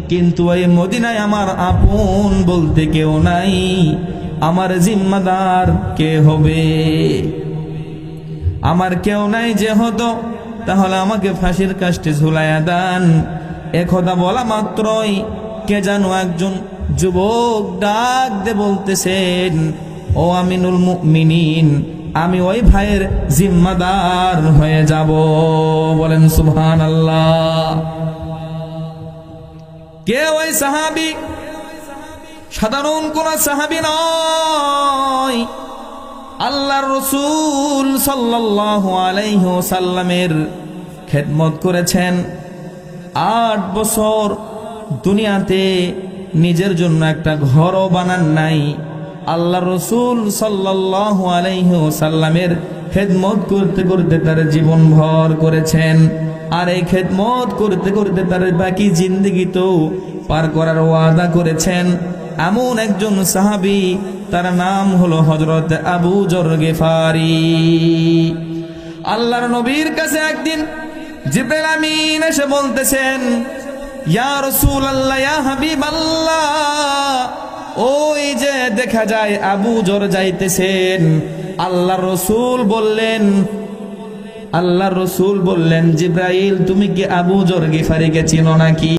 কিন্তু এই মদিনায় আমার আপন বলতে কেউ নাই, আমার জিম্মাদার কে হবে? আমার কেউ নাই যে হতো, তাহলে আমাকে ফাঁসির কাস্টে ঝুলাইয়া দেন। একথা বলা মাত্রই কে যেন একজন যুবক ডাক দে বলতেছেন, ও আমিনুল মুমিনিন, আমি ওই ভাইয়ের জিম্মাদার হয়ে যাব। বলেন সুবহানাল্লাহ। কে ওই সাহাবী? সাধারণ কোন সাহাবী নয়, আল্লাহর রাসূল সাল্লাল্লাহু আলাইহি ওয়াসাল্লামের খেদমত করেছেন 8 বছর। দুনিয়াতে নিজের জন্য একটা ঘরও বানান নাই। আল্লাহর রাসূল সাল্লাল্লাহু আলাইহি ওয়াসাল্লামের খেদমত করতে করতে তার জীবন ভর করেছেন। আর এই খেদমত করতে করতে তার বাকি জিন্দেগি তো পার করার ওয়াদা করেছেন। এমন একজন সাহাবী, তার নাম হলো হযরত আবু যর গিফারি। আল্লাহর নবীর কাছে একদিন জিবরাইল আমিন এসে বলতেছেন, ইয়া রাসূলুল্লাহ, ইয়া হাবিবাল্লাহ, ওই যে দেখা যায় আবু যর যাইতেছেন। আল্লাহর রাসূল বললেন, জিবরাইল, তুমি কি আবু যর গিফারিকে চিনো নাকি?